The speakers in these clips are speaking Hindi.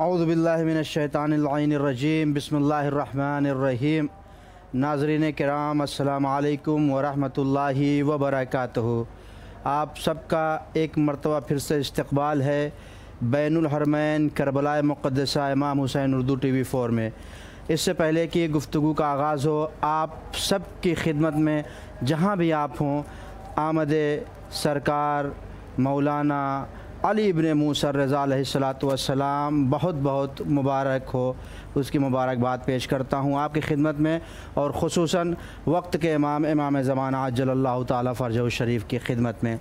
औज़ु बिल्लाहि मिनश्शैतानिर्रजीम बिस्मिल्लाहिर्रहमानिर्रहीम। नाज़रीन किराम अस्सलामु अलैकुम व रहमतुल्लाहि व बरकातुहू। आप सबका एक मरतबा फिर से इस्तक़बाल है बैनुल हरमैन करबला मुक़द्दसा इमाम हुसैन उर्दू TV4 में। इससे पहले कि गुफ्तगू का आगाज़ हो, आप सब की खिदमत में जहाँ भी आप हों, आमद सरकार मौलाना अली इब्न मूसा रज़ा अलैहिस्सलातु वस्सलाम बहुत बहुत मुबारक हो, उसकी मुबारकबाद पेश करता हूँ आपकी खिदमत में, और ख़ुसूसन वक्त के इमाम ज़माना अज्जलल्लाहु ताला फ़रजहु शरीफ की खिदमत में।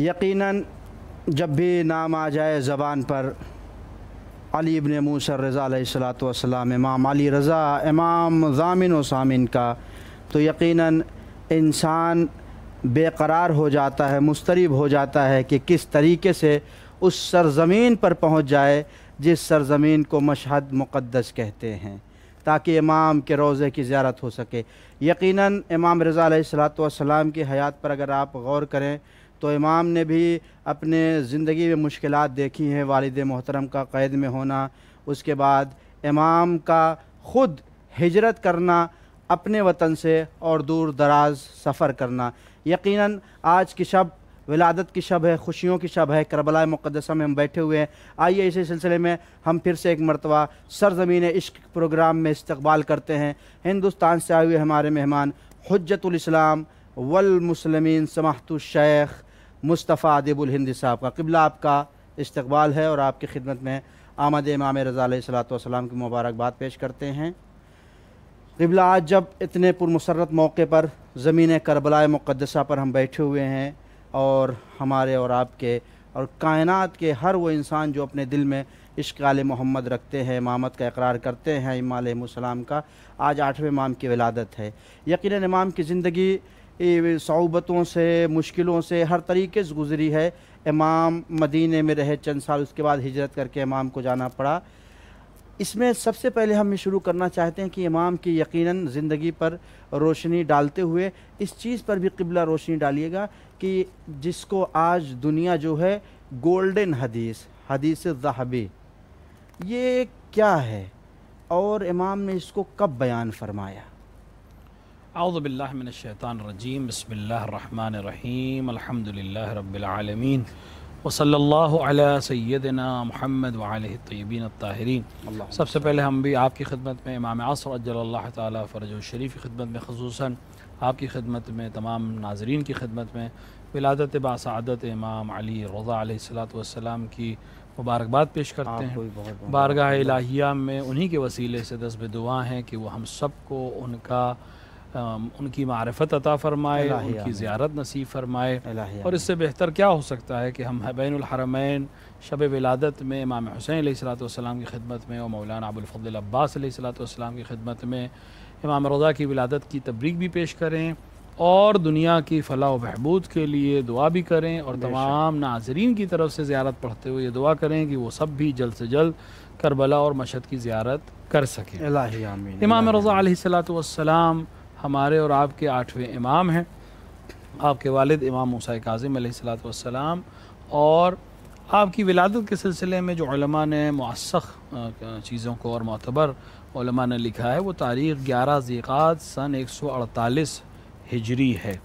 यकीनन जब भी नाम आ जाए ज़बान पर अली इब्न मूसा रज़ा अलैहिस्सलातु वस्सलाम, इमाम अली रज़ा, इमाम ज़ामिन व सामिन का, तो यकीनन इंसान बेकरार हो जाता है, मुस्तरिब हो जाता है कि किस तरीके से उस सरज़मीन पर पहुँच जाए जिस सरज़मीन को मशहद मुक़द्दस कहते हैं, ताकि इमाम के रोज़े की ज़ियारत हो सके। यकीनन इमाम रज़ा अलैहिस्सलातु वस्सलाम की हयात पर अगर आप गौर करें तो इमाम ने भी अपने ज़िंदगी में मुश्किलात देखी हैं। वालिद मोहतरम का क़ैद में होना, उसके बाद इमाम का ख़ुद हिजरत करना अपने वतन से और दूर दराज सफ़र करना। यकीनन आज की शब विलादत की शब है, खुशियों की शब है, करबला मुक़द्दसा में हम बैठे हुए हैं। आइए इसी सिलसिले में हम फिर से एक मरतबा सरज़मीन इश्क़ प्रोग्राम में इस्तक़बाल करते हैं हिंदुस्तान से आए हुए हमारे मेहमान हुज्जतुल इस्लाम वल मुस्लिमीन समाहतु शेख मुस्तफ़ा अदीबुल हिंद साहब का। क़िबला आपका इस्तक़बाल है और आपकी खिदमत में आमद इमाम रज़ा अलैहिस्सलातु वस्सलाम की मुबारकबाद पेश करते हैं। क़िबला, आज जब इतने पुरमसरत मौके पर ज़मीन करबला मुक़द्दसा पर हम बैठे हुए हैं और हमारे और आपके और कायनात के हर वो इंसान जो अपने दिल में इश्क़ आले मोहम्मद रखते हैं, इमामत का इक़रार करते हैं इमाम अलैहिस्सलाम का, आज 8वें इमाम की विलादत है। यकीनन इमाम की ज़िंदगी सऊबतों से, मुश्किलों से, हर तरीके से गुज़री है। इमाम मदीने में रहे चंद साल, उसके बाद हिजरत करके इमाम को जाना पड़ा। इसमें सबसे पहले हम ये शुरू करना चाहते हैं कि इमाम की यकीनन ज़िंदगी पर रोशनी डालते हुए इस चीज़ पर भी क़िबला रोशनी डालिएगा कि जिसको आज दुनिया जो है गोल्डन हदीस, हदीस ज़हबी, ये क्या है और इमाम ने इसको कब बयान फरमाया? औज़ु बिल्लाहि मिनश शैतानिर रजीम, बिस्मिल्लाहिर रहमानिर रहीम, अल्हम्दुलिल्लाहि रब्बिल आलमीन व सल्लल्लाहु अला सय्यदिना मुहम्मद व आलिहि तय्यबीन अत्ताहिरीन। सबसे पहले हम भी आपकी खिदमत में इमाम असर अज्जलल्लाहु ताला फ़रजहु शरीफ की खिदमत में, ख़ुसूसन आपकी खिदमत में, तमाम नाज़रीन की खिदमत में विलादत बासआदत इमाम अली रज़ा अलैहिस्सलातु वस्सलाम की मुबारकबाद पेश करते हैं। बारगाह इलाहिया में उन्हीं के वसीले से दस्त दुआ हैं कि वो हम सब को उनकी मारिफत अता फ़रमाए, उनकी ज़ियारत नसीब फ़रमाए। और इससे बेहतर क्या हो सकता है कि हम बैनुल हरमैन शब विलादत में इमाम हुसैन अलैहिस्सलातु वस्सलाम की खिदमत में और मौलाना अबुल फ़ज़ल अब्बास अलैहिस्सलातु वस्सलाम की खिदमत में इमाम रज़ा की विलादत की तबरीक भी पेश करें और दुनिया की फ़लाह व बहबूद के लिए दुआ भी करें, और तमाम नाज़रीन की तरफ से ज़ियारत पढ़ते हुए ये दुआ करें कि वो सब भी जल्द से जल्द करबला और मशहद की ज़ियारत कर सकें। इमाम रज़ा अलैहिस्सलातु वस्सलाम हमारे और आपके 8वें इमाम हैं। आपके वालिद इमाम मूसा काज़िम अलैहिस्सलातु वस्सलाम, और आपकी विलादत के सिलसिले में जो उलमा ने मुअस्सख़ चीज़ों को और मोतबर उलमा ने लिखा है वो तारीख़ 11 ज़िक़ात सन 148 हिजरी है,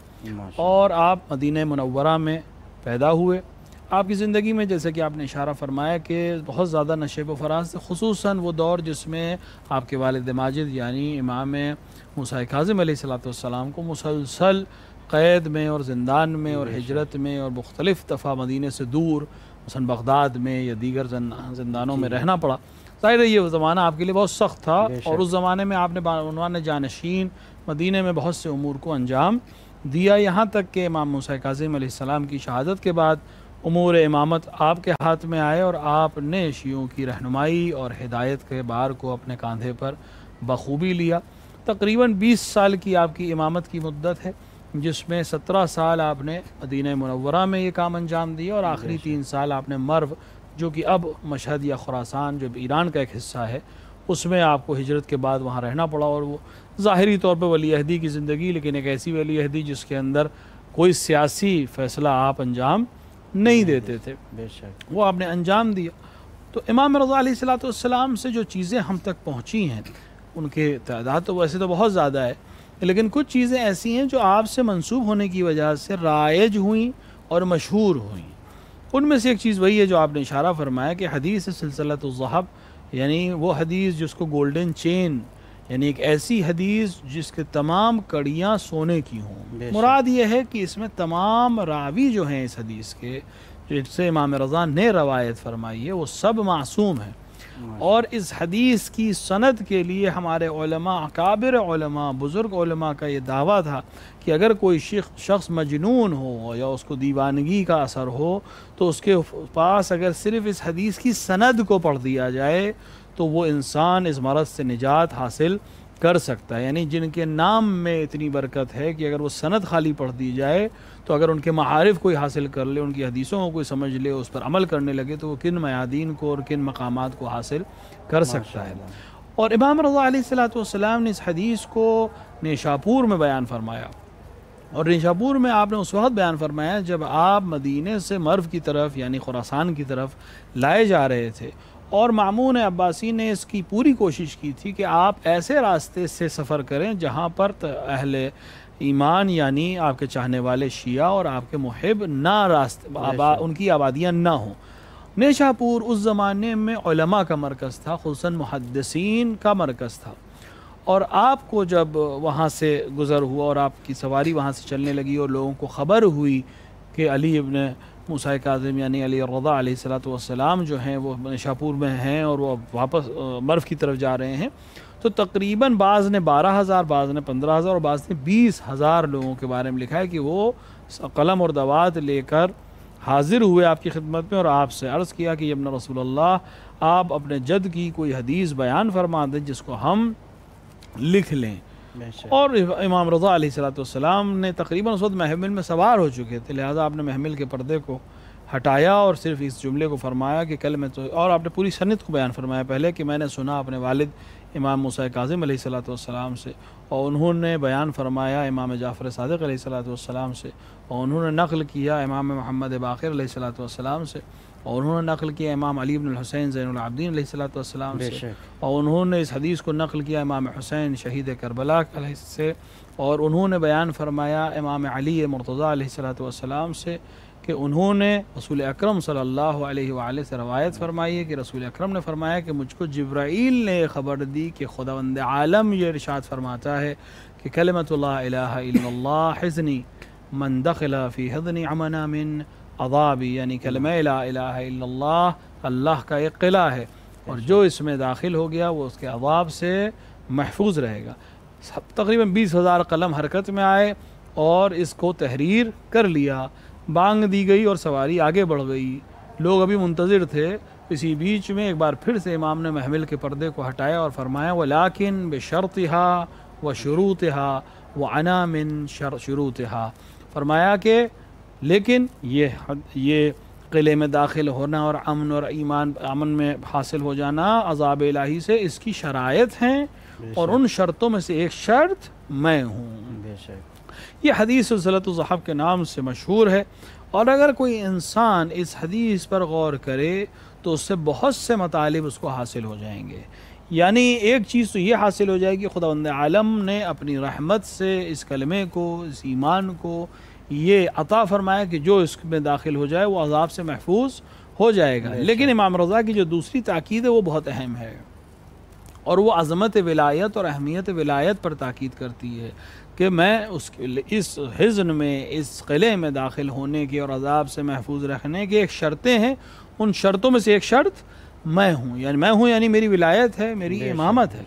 और आप मदीना मुनव्वरा में पैदा हुए। आपकी ज़िंदगी में जैसे कि आपने इशारा फरमाया कि बहुत ज़्यादा नशेब व फराज, ख़ुसूसन वो दौर जिसमें आपके वालिद माजिद यानी इमाम मूसा काज़िम अलैहिस्सलातु वस्सलाम को मुसलसल क़ैद में और ज़िंदान में और हिजरत में और मुख्तलिफ़ दफ़ा मदीने से दूर मसलन बगदाद में या दीगर ज़िंदानों में रहना पड़ा। ज़ाहिर है ये ज़माना आपके लिए बहुत सख्त था, और उस ज़माने में आपने उन्वान जानशीन मदीने में बहुत से उमूर को अंजाम दिया, यहाँ तक कि इमाम मूसा काज़िम अलैहिस्सलाम की शहादत के बाद उमूर इमामत आपके हाथ में आए और आपने शियों की रहनुमाई और हिदायत के बार को अपने कंधे पर बखूबी लिया। तकरीबन 20 साल की आपकी इमामत की मुद्दत है, जिसमें 17 साल आपने मदीना मुनव्वरा में ये काम अंजाम दिया, और आखिरी 3 साल आपने मर्व, जो कि अब मशहद या खुरासान जो ईरान का एक हिस्सा है, उसमें आपको हिजरत के बाद वहाँ रहना पड़ा। और वो ज़ाहिरी तौर पर वली अहदी की ज़िंदगी, लेकिन एक ऐसी वली अहदी जिसके अंदर कोई सियासी फ़ैसला आप अंजाम नहीं देते थे, बेशक वो आपने अंजाम दिया। तो इमाम रज़ा अलैहिस्सलाम से जो चीज़ें हम तक पहुँची हैं, उनके तादाद तो वैसे तो बहुत ज़्यादा है, लेकिन कुछ चीज़ें ऐसी हैं जो आपसे मंसूब होने की वजह से राइज हुई और मशहूर हुई। उनमें से एक चीज़ वही है जो आपने इशारा फरमाया कि हदीस सिलसिलतुज़ ज़हब, यानी वो हदीस जिसको गोल्डन चेन, यानी एक ऐसी हदीस जिसके तमाम कड़ियाँ सोने की हों। मुराद ये है कि इसमें तमाम रावी जो हैं इस हदीस के, जिससे इमाम रज़ा ने रवायत फरमाई है, वो सब मासूम हैं। और इस हदीस की सनद के लिए हमारे उलमा, अकाबिर उलमा, बुज़ुर्ग उलमा का ये दावा था कि अगर कोई शख्स मजनून हो या उसको दीवानगी का असर हो, तो उसके पास अगर सिर्फ़ इस हदीस की सनद को पढ़ दिया जाए तो वो इंसान इस मरज़ से निजात हासिल कर सकता है। यानी जिनके नाम में इतनी बरकत है कि अगर वो सनद खाली पढ़ दी जाए तो अगर उनके महारिफ कोई हासिल कर ले, उनकी हदीसों को कोई समझ ले, उस पर अमल करने लगे, तो वो किन मयादीन को और किन मकामात को हासिल कर सकता है। और इमाम रज़ा अलैहिस्सलाम ने इस हदीस को निशापुर में बयान फरमाया, और निशापुर में आपने उस वक्त बयान फरमाया जब आप मदीने से मर्व की तरफ यानी खुरासान की तरफ लाए जा रहे थे, और मामून अब्बासी ने इसकी पूरी कोशिश की थी कि आप ऐसे रास्ते से सफ़र करें जहाँ पर अहले ईमान यानी आपके चाहने वाले शिया और आपके मुहिब ना उनकी आबादियाँ ना हों। निशापुर उस ज़माने में उलमा का मरकज़ था, खुसूसन मुहद्दिसीन का मरकज़ था। और आपको जब वहाँ से गुज़र हुआ और आपकी सवारी वहाँ से चलने लगी और लोगों को ख़बर हुई कि अली इब्न मूसा काज़िम यानी अली रज़ा अलैहिस्सलाम जो हैं वो निशापुर में हैं और वो वापस मर्व की तरफ जा रहे हैं, तो तकरीबन बाज़ ने 12,000, बाज़ ने 15,000 और बाज़ ने 20,000 लोगों के बारे में लिखा है कि वो कलम और दवात लेकर हाजिर हुए आपकी खिदमत में और आपसे अर्ज़ किया कि इब्न रसूलल्लाह, आप अपने जद की कोई हदीस बयान फरमा दें जिसको हम लिख लें। और इमाम रज़ा अलैहिस्सलाम ने तकरीबन उस वक्त महमिल में सवार हो चुके थे, लिहाजा आपने महमिल के पर्दे को हटाया और सिर्फ इस जुमले को फरमाया कि कल मैं तो, और आपने पूरी सनद को बयान फरमाया पहले कि मैंने सुना अपने वालिद इमाम मूसा काज़िम अलैहिस्सलाम से, और उन्होंने बयान फरमाया इमाम जाफ़र सादिक़ अलैहिस्सलाम से, और उन्होंने नक़ल किया इमाम मोहम्मद बाक़िर अलैहिस्सलाम से, और उन्होंने नक़ल किया इमाम अली इब्न हुसैन ज़ैनुल आबिदीन अलैहिस्सलाम से, और उन्होंने इस हदीस को नक़ल किया इमाम हुसैन शहीद करबला से, और उन्होंने बयान फरमाया इमाम अली मुर्तज़ा अलैहिस्सलाम से कि उन्होंने रसूल अकरम सल्लल्लाहु अलैहि वसल्लम से रवायत फरमाई है कि रसूल अकरम ने फरमाया कि मुझको जिब्राईल ने ख़बर दी कि खुदावंद आलम ये इरशाद फरमाता है कि कलिमतु ला इलाहा इल्लल्लाह हिज़नी मन दखला फ़ी हिज़नी अमना मिन अज़ाबी, यानी कलिमा ला इलाहा इल्लल्लाह अल्लाह का एक क़िला है और जो इसमें दाखिल हो गया वो उसके अज़ाब से महफूज रहेगा। तकरीबन 20,000 कलम हरकत में आए और इसको तहरीर कर लिया, बांग दी गई और सवारी आगे बढ़ गई। लोग अभी मुंतज़िर थे, इसी बीच में एक बार फिर से इमाम ने महमिल के पर्दे को हटाया और फरमाया वलाकिन बेशर्तिहा व शुरूतिहा व अना मिन शुरूतिहा, फरमाया कि लेकिन ये क़िले में दाखिल होना और अमन और ईमान अमन में हासिल हो जाना अज़ाब इलाही से इसकी शराइत हैं और उन शर्तों में से एक शर्त मैं हूँ। ये हदीस सिलसिलतुज़ ज़हब के नाम से मशहूर है, और अगर कोई इंसान इस हदीस पर गौर करे तो उससे बहुत से मतालिब उसको हासिल हो जाएंगे। यानी एक चीज़ तो ये हासिल हो जाएगी, खुदावंद आलम ने अपनी रहमत से इस कलमे को, इस ईमान को ये अता फरमाया कि जो इसमें दाखिल हो जाए वो अज़ाब से महफूज हो जाएगा। लेकिन इमाम रज़ा की जो दूसरी ताकीद है वो बहुत अहम है, और वो अज़मत विलायत और अहमियत विलायत पर ताकीद करती है कि मैं इस हिज़्न में, इस क़िले में दाखिल होने की और अज़ाब से महफूज रखने की एक शर्तें हैं, उन शर्तों में से एक शर्त मैं हूँ, यानी मेरी विलायत है, मेरी इमामत है।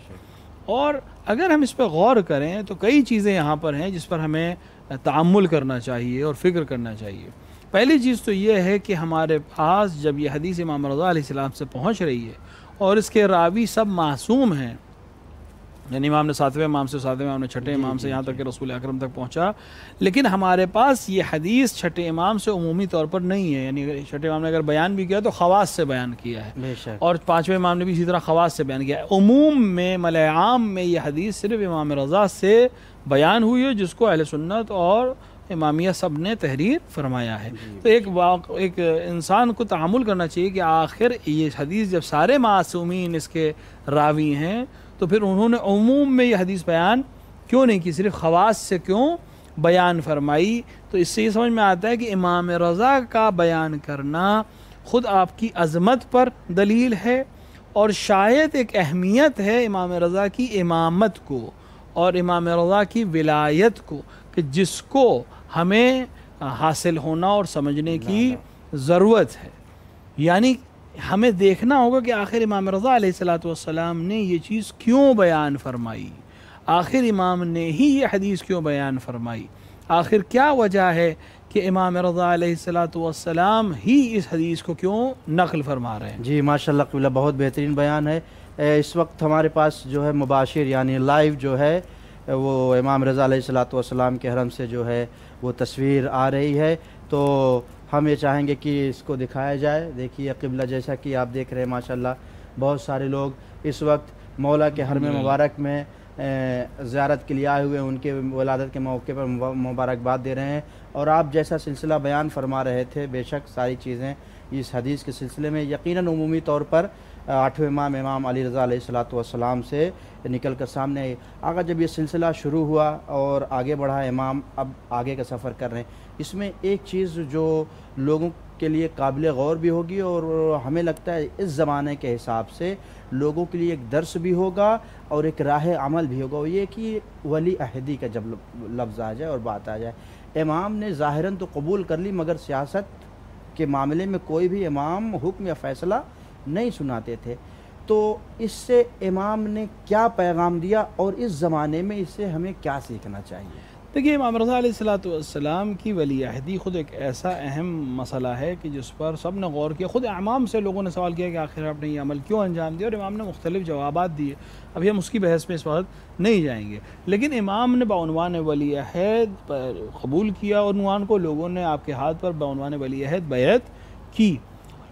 और अगर हम इस पर गौर करें तो कई चीज़ें यहाँ पर हैं जिस पर हमें तअम्मुल करना चाहिए और फ़िक्र करना चाहिए। पहली चीज़ तो ये है कि हमारे पास जब ये हदीस इमाम रज़ा अलैहिस्सलाम से पहुँच रही है और इसके रावी सब मासूम हैं, यानी इमाम ने 7वें इमाम से, 7वें इमाम ने 6ठे इमाम से, यहाँ तक कि रसूल अकरम तक पहुँचा, लेकिन हमारे पास ये हदीस 6ठे इमाम से उमूमी तौर पर नहीं है। यानी 6ठे इमाम ने अगर बयान भी किया तो खवास से बयान किया है, और 5वें इमाम ने भी इसी तरह खवास से बयान किया है। उमूम में, मलआम में ये हदीस सिर्फ इमाम रज़ा से बयान हुई है, जिसको अहले सुन्नत और इमामिया सब ने तहरीर फरमाया है। तो एक इंसान को तअम्मुल करना चाहिए कि आखिर ये हदीस जब सारे मासूमीन इसके रावी हैं तो फिर उन्होंने उमूम में ये हदीस बयान क्यों नहीं की, सिर्फ खवास से क्यों बयान फरमाई। तो इससे ये समझ में आता है कि इमाम रज़ा का बयान करना ख़ुद आपकी अज़मत पर दलील है और शायद एक अहमियत है इमाम रज़ा की इमामत को और इमाम रज़ा की विलायत को, कि जिसको हमें हासिल होना और समझने की ज़रूरत है। यानी हमें देखना होगा कि आखिर इमाम रज़ा अलैहिस्सलातु वस्सलाम ने ये चीज़ क्यों बयान फरमाई, आखिर इमाम ने ही ये हदीस क्यों बयान फरमाई, आखिर क्या वजह है कि इमाम रज़ा अलैहिस्सलातु वस्सलाम ही इस हदीस को क्यों नक़ल फरमा रहे हैं। जी माशाल्लाह क़िबला, बहुत बेहतरीन बयान है। इस वक्त हमारे पास जो है मुबाशिर यानी लाइव जो है वो इमाम रज़ा अलैहिस्सलातु वस्सलाम के हरम से जो है वो तस्वीर आ रही है, तो हम ये चाहेंगे कि इसको दिखाया जाए। देखिए क़िबला, जैसा कि आप देख रहे हैं माशाल्लाह बहुत सारे लोग इस वक्त मौला के हरम मुबारक में ज़ियारत के लिए आए हुए, उनके वलादत के मौके पर मुबारकबाद दे रहे हैं। और आप जैसा सिलसिला बयान फरमा रहे थे, बेशक सारी चीज़ें इस हदीस के सिलसिले में यकीनन उमूमी तौर पर आठवें इमाम अली रज़ा अलैहिस्सलातु वस्सलाम से निकल कर सामने आई। आगे जब ये सिलसिला शुरू हुआ और आगे बढ़ा, इमाम अब आगे का सफ़र कर रहे हैं, इसमें एक चीज़ जो लोगों के लिए काबिल गौर भी होगी और हमें लगता है इस ज़माने के हिसाब से लोगों के लिए एक दर्स भी होगा और एक राह अमल भी होगा। ये कि वली अहदी का जब लफ्ज़ आ जाए और बात आ जाए, इमाम ने ज़ाहिरन तो कबूल कर ली मगर सियासत के मामले में कोई भी इमाम हुक्म या फ़ैसला नहीं सुनाते थे। तो इससे इमाम ने क्या पैगाम दिया और इस ज़माने में इससे हमें क्या सीखना चाहिए? देखिए, इमाम रज़ा अलैहिस्सलातु वस्सलाम की वली अहदी ख़ुद एक ऐसा अहम मसला है कि जिस पर सब ने गौर किया। ख़ुद इमाम से लोगों ने सवाल किया कि आखिर आपने ये अमल क्यों अंजाम दिया, और इमाम ने मुख्तलिफ़ जवाबात दिए। अभी हम उसकी बहस में इस वक्त नहीं जाएंगे, लेकिन इमाम ने बउनवान वली अहद कबूल किया और उन्वान को लोगों ने आपके हाथ पर बउनवान वली अहद बैत की।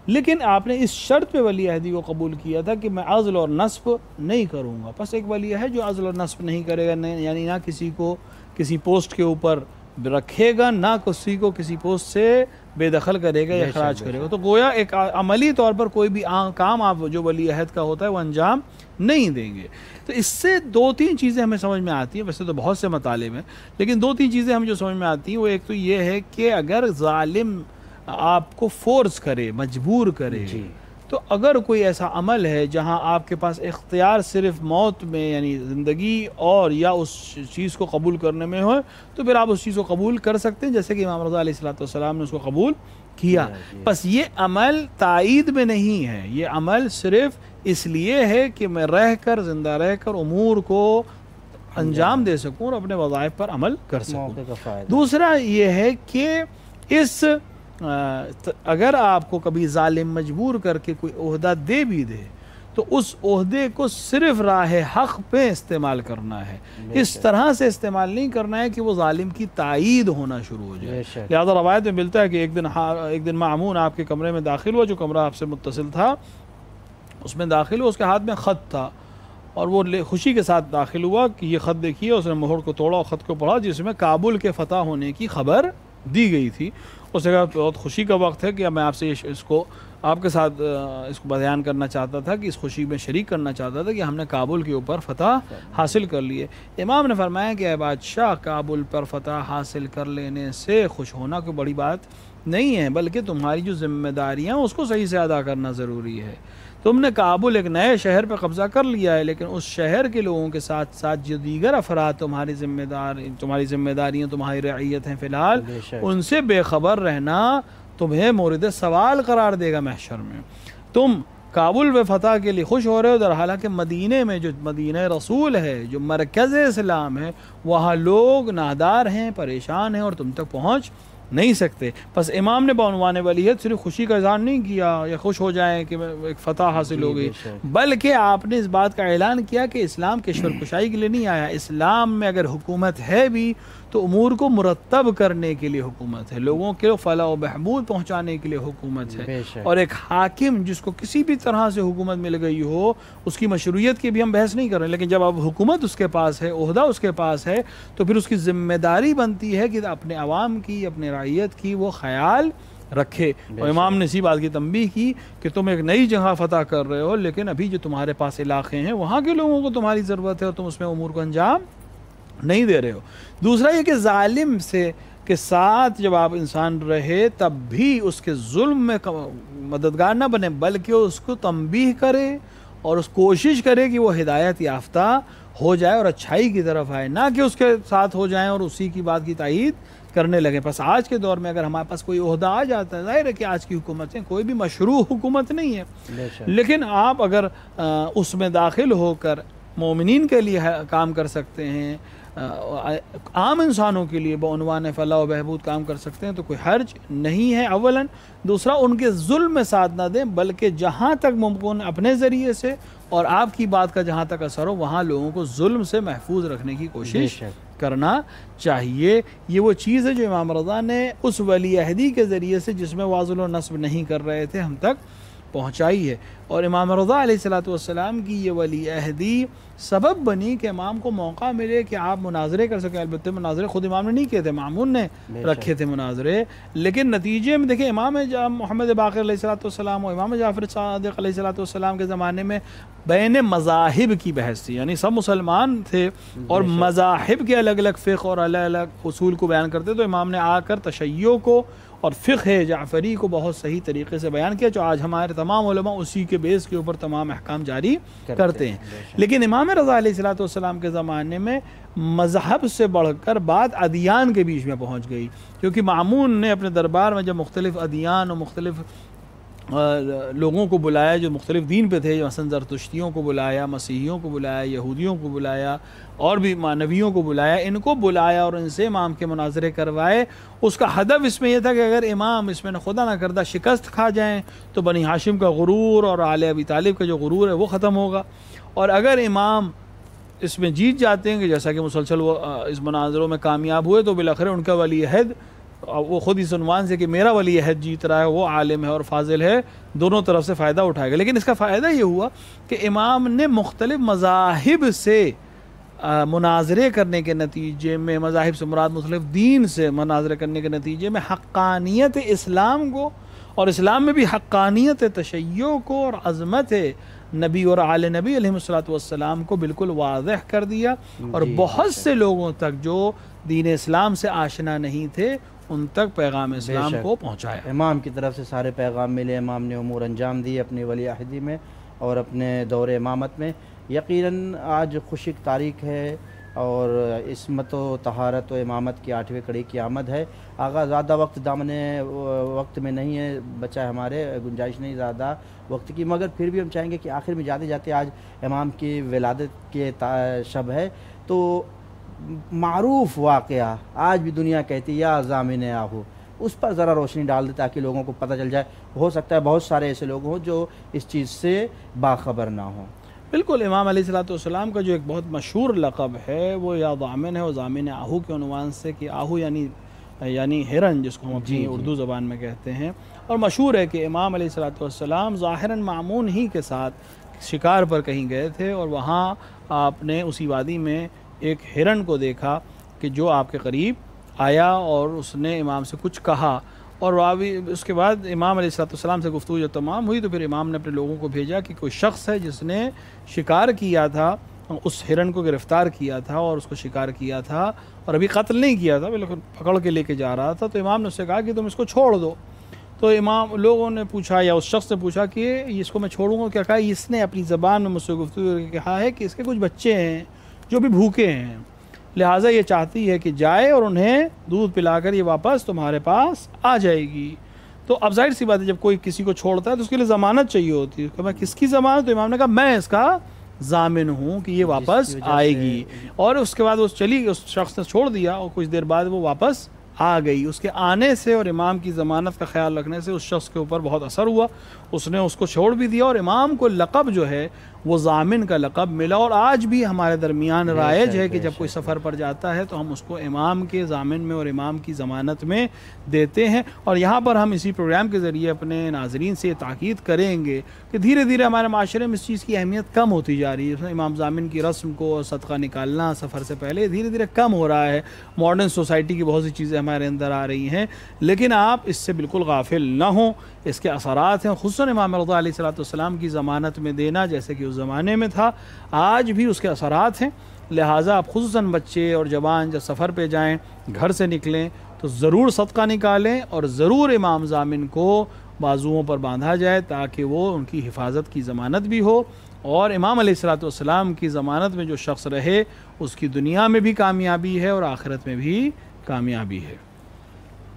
लेकिन आपने इस शर्त पे वली अहदी को कबूल किया था कि मैं अज़्ल और नस्ब नहीं करूँगा। बस एक वली है जो अज़्ल और नस्ब नहीं करेगा, यानी ना किसी को किसी पोस्ट के ऊपर रखेगा, ना किसी को किसी पोस्ट से बेदखल करेगा या खराज करेगा। तो गोया एक अमली तौर पर कोई भी काम आप जो वली अहद का होता है वो अंजाम नहीं देंगे। तो इससे दो तीन चीज़ें हमें समझ में आती हैं। वैसे तो बहुत से मतालिब हैं, लेकिन दो तीन चीज़ें हमें जो समझ में आती हैं वो एक तो ये है कि अगर ज़ालिम आपको फोर्स करे, मजबूर करे, तो अगर कोई ऐसा अमल है जहां आपके पास इख्तियार सिर्फ मौत में यानी ज़िंदगी और या उस चीज़ को कबूल करने में हो, तो फिर आप उस चीज़ को कबूल कर सकते हैं, जैसे कि इमाम रज़ा अलैहिस्सलातु वस्सलाम ने उसको कबूल किया। बस ये अमल ताईद में नहीं है, ये अमल सिर्फ इसलिए है कि मैं रह कर ज़िंदा रह कर उमूर को अंजाम दे सकूँ और अपने वज़ाइफ पर अमल कर सकूँ। दूसरा ये है कि इस अगर आपको कभी जालिम मजबूर करके कोई ओहदा दे भी दे तो उस ओहदे को सिर्फ राह हक़ पे इस्तेमाल करना है, इस तरह से इस्तेमाल नहीं करना है कि वो जालिम की तायीद होना शुरू हो जाए। लिहाजा रवायत में मिलता है कि एक दिन मामून आपके कमरे में दाखिल हुआ, जो कमरा आपसे मुत्तसिल था उसमें दाखिल हुआ, उसके हाथ में ख़त था और वो खुशी के साथ दाखिल हुआ कि ये ख़त देखिए। उसने मोहर को तोड़ा और ख़त को पढ़ा जिसमें काबुल के फ़तह होने की खबर दी गई थी। उसने कहा बहुत खुशी का वक्त है कि मैं आपसे इसको आपके साथ इसको बयान करना चाहता था, कि इस खुशी में शरीक करना चाहता था कि हमने काबुल के ऊपर फ़तह हासिल कर लिए। इमाम ने फरमाया कि बादशाह, काबुल पर फ़तह हासिल कर लेने से खुश होना कोई बड़ी बात नहीं है, बल्कि तुम्हारी जो ज़िम्मेदारियाँ उसको सही से अदा करना ज़रूरी है। तुमने काबुल एक नए शहर पर कब्ज़ा कर लिया है, लेकिन उस शहर के लोगों के साथ साथ जो दीगर अफराद तुम्हारी ज़िम्मेदारियाँ तुम्हारी रइयत हैं फ़िलहाल, उनसे बेखबर रहना तुम्हें मोरिद सवाल करार देगा महशर में। तुम काबुल व फ़तह के लिए खुश हो रहे हो, दर हालांकि मदीने में जो मदीना रसूल है, जो मरकज़ इस्लाम है, वहाँ लोग नादार हैं, परेशान हैं और तुम तक पहुँच नहीं सकते। बस इमाम ने बउनवाने वलीयत सिर्फ खुशी का इज़हार नहीं किया या खुश हो जाएं कि एक फ़तह हासिल हो गई, बल्कि आपने इस बात का ऐलान किया कि इस्लाम कश्वर कुशाई के लिए नहीं आया। इस्लाम में अगर हुकूमत है भी तो उमूर को मुरतब करने के लिए हुकूमत है, लोगों के फलाह व बहबूद पहुँचाने के लिए हुकूमत है। और एक हाकिम जिसको किसी भी तरह से हुकूमत मिल गई हो उसकी मशरूइयत की भी हम बहस नहीं कर रहे, लेकिन जब अब हुकूमत उसके पास है, ओहदा उसके पास है, तो फिर उसकी जिम्मेदारी बनती है कि अपने अवाम की, अपने रइयत की वो ख्याल रखे। और इमाम ने इसी बात की तंबीह की कि तुम एक नई जगह फतह कर रहे हो, लेकिन अभी जो तुम्हारे पास इलाके हैं वहाँ के लोगों को तुम्हारी ज़रूरत है और तुम उसमें उमूर को अंजाम नहीं दे रहे हो। दूसरा ये कि जालिम से के साथ जब आप इंसान रहे तब भी उसके जुल्म में मददगार ना बने, बल्कि उसको तंबीह करे और उस कोशिश करे कि वो हिदायत याफ्ता हो जाए और अच्छाई की तरफ आए, ना कि उसके साथ हो जाएं और उसी की बात की तायीद करने लगे। बस आज के दौर में अगर हमारे पास कोई ओहदा आ जाता है, जाहिर है कि आज की हुकूमतें कोई भी मशरू हुकूमत नहीं है, लेकिन आप अगर उसमें दाखिल होकर मोमिनीन के लिए काम कर सकते हैं, आम इंसानों के लिए बउनवान फलाह व बहबूद काम कर सकते हैं, तो कोई हर्ज नहीं है अवलन। दूसरा, उनके जुल्म में साथ ना दें, बल्कि जहाँ तक मुमकिन अपने ज़रिए से और आपकी बात का जहाँ तक असर हो वहाँ लोगों को जुल्म से महफूज रखने की कोशिश करना चाहिए। ये वो चीज़ है जो इमाम रज़ा ने उस वली अहदी के ज़रिए से, जिसमें वाज़ुल व नस्ब नहीं कर रहे थे, हम तक पहुँचाई है। और इमाम रज़ा अलैहिस्सलातु वस्सलाम की ये वली अहदी सबब बनी कि इमाम को मौका मिले कि आप मुनाजरे कर सकें। अलबत्ते मुनाजरे ख़ुद इमाम ने नहीं किए थे, मामून ने रखे थे मुनाजरे, लेकिन नतीजे में देखिए इमाम मोहम्मद बाक़िर अलैहिस्सलातु वस्सलाम और इमाम जाफ़र सादिक़ अलैहिस्सलातु वस्सलाम के ज़माने में बैन मज़ाहिब की बहस थी, यानी सब मुसलमान थे और मज़ाहिब के अलग अलग फ़िक़्ह और अलग अलग उसूल को बयान करते। तो इमाम ने आकर तशय्यो को और फ़िक़्ह जाफ़री को बहुत सही तरीके से बयान किया, जो आज हमारे तमाम उलमा उसी के बेस के ऊपर तमाम अहकाम जारी करते हैं। लेकिन इमाम रज़ा अलैहिस्सलातु वस्सलाम के ज़माने में मज़हब से बढ़कर बात अदियान के बीच में पहुँच गई, क्योंकि मामून ने अपने दरबार में जब मुख्तलिफ़ अदियान और मुख्तलिफ़ लोगों को बुलाया जो मुख्तलिफ़ दीन पे थे, मसलन ज़रतुश्तियों को बुलाया, मसीहियों को बुलाया, यहूदियों को बुलाया और भी मानवियों को बुलाया, इनको बुलाया और इनसे इमाम के मुनाजरे करवाए। उसका हदफ इसमें यह था कि अगर इमाम इसमें न खुदा न करदा शिकस्त खा जाएँ तो बनी हाशिम का गुरूर और आले अबी तालिब का जो गुरूर है वो ख़त्म होगा, और अगर इमाम इसमें जीत जाते हैं कि जैसा कि मुसलसल वो इस मुनाजरों में कामयाब हुए, तो बिलाखिर उनका वली अहद, वो ख़ुद इस उन्वान से कि मेरा वली अहद जीत रहा है, वो आलिम है और फाजिल है, दोनों तरफ से फ़ायदा उठाएगा। लेकिन इसका फ़ायदा ये हुआ कि इमाम ने मुख्तलिफ़ मज़ाहिब से मुनाजरे करने के नतीजे में, मज़ाहिब से मुराद मुख्तलिफ़ दीन से मुनाजरे करने के नतीजे में हक्कानियत इस्लाम को और इस्लाम में भी हक्कानियत तशय्यो को और अज़मत नबी और आले नबी अलैहिस्सलातु वस्सलाम को बिल्कुल वाज़ेह कर दिया, और बहुत से लोगों तक जो दीन इस्लाम से आशना नहीं थे उन तक पैगाम इस्लाम को पहुँचाया। इमाम की तरफ से सारे पैगाम मिले, इमाम ने उमूर अंजाम दिए अपनी वली अहदी में और अपने दौर इमामत में। यकीनन आज खुशी की तारीख़ है और इस्मत व तहारत व इमामत की 8वीं कड़ी की आमद है। आगा ज़्यादा वक्त दामने वक्त में नहीं है, बचा है हमारे, गुंजाइश नहीं ज़्यादा वक्त की, मगर फिर भी हम चाहेंगे कि आखिर में जाते जाते आज इमाम की विलादत के शब है, तो मारूफ वाक़या आज भी दुनिया कहती है या ज़ामिन आहू, उस पर ज़रा रोशनी डाल दे ताकि लोगों को पता चल जाए। हो सकता है बहुत सारे ऐसे लोग हों जो इस चीज़ से बाखबर ना हों। बिल्कुल, इमाम अलैहिस्सलाम का जो एक बहुत मशहूर लक़ब है वो या ज़ामिन है, वो ज़ामिन आहू के उन्वान से, कि आहू यानी हिरन, जिसको हम अपनी उर्दू ज़बान में कहते हैं। और मशहूर है कि इमाम अलैहिस्सलाम ज़ाहिरन मामून ही के साथ शिकार पर कहीं गए थे और वहाँ आपने उसी वादी में एक हिरन को देखा कि जो आपके करीब आया और उसने इमाम से कुछ कहा, और उसके बाद इमाम अलैहिस्सलाम से गुफ्तगू जब तमाम हुई तो फिर इमाम ने अपने लोगों को भेजा कि कोई शख्स है जिसने शिकार किया था, उस हिरन को गिरफ़्तार किया था और उसको शिकार किया था और अभी कत्ल नहीं किया था, बिल्कुल पकड़ के लेके जा रहा था। तो इमाम ने उससे कहा कि तुम इसको छोड़ दो। तो इमाम लोगों ने पूछा, या उस शख्स ने पूछा कि इसको मैं छोड़ूंगा क्या? कहा इसने अपनी ज़बान में मुझसे गुफ्तगू कहा है कि इसके कुछ बच्चे हैं जो भी भूखे हैं, लिहाजा ये चाहती है कि जाए और उन्हें दूध पिलाकर ये वापस तुम्हारे पास आ जाएगी। तो अब जाहिर सी बात है, जब कोई किसी को छोड़ता है तो उसके लिए ज़मानत चाहिए होती है। मैं किसकी ज़मानत? तो इमाम ने कहा मैं इसका ज़ामिन हूँ कि ये वापस आएगी। और उसके बाद वो चली, उस शख्स ने छोड़ दिया और कुछ देर बाद वो वापस आ गई। उसके आने से और इमाम की ज़मानत का ख्याल रखने से उस शख्स के ऊपर बहुत असर हुआ, उसने उसको छोड़ भी दिया और इमाम को लक़ब जो है वो ज़ामिन का लक़ब मिला। और आज भी हमारे दरमियान राइज है कि जब कोई सफ़र पर जाता है तो हम उसको इमाम के ज़ामिन में और इमाम की ज़मानत में देते हैं। और यहाँ पर हम इसी प्रोग्राम के ज़रिए अपने नाज़रीन से ताकीद करेंगे कि धीरे धीरे हमारे माशरे में इस चीज़ की अहमियत कम होती जा रही है। इमाम ज़ामिन की रस्म को सदका निकालना सफ़र से पहले धीरे धीरे कम हो रहा है। मॉडर्न सोसाइटी की बहुत सी चीज़ें हमारे अंदर आ रही हैं, लेकिन आप इससे बिल्कुल गाफिल ना हों। इसके असरात हैं, खुसूसन इमाम रज़ा अलैहिस्सलाम की ज़मानत में देना जैसे कि उस ज़माने में था, आज भी उसके असरात हैं। लिहाजा आप खुसूसन बच्चे और जवान जब सफ़र पे जाएं, घर से निकलें तो ज़रूर सदका निकालें और ज़रूर इमाम ज़ामिन को बाजुओं पर बांधा जाए ताकि वो उनकी हिफाजत की ज़मानत भी हो। और इमाम अलैहिस्सलाम की ज़मानत में जो शख्स रहे उसकी दुनिया में भी कामयाबी है और आखिरत में भी कामयाबी है।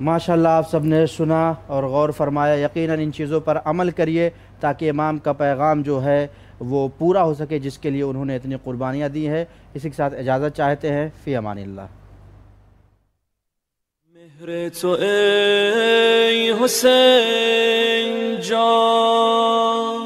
माशाल्लाह, आप सब ने सुना और गौर फरमाया। यकीनन इन चीज़ों पर अमल करिए ताकि इमाम का पैगाम जो है वो पूरा हो सके जिसके लिए उन्होंने इतनी कुर्बानियाँ दी है। इसी के साथ इजाज़त चाहते हैं। फ़ी अमानिल्लाह। मेहर तो ए हुसैन जान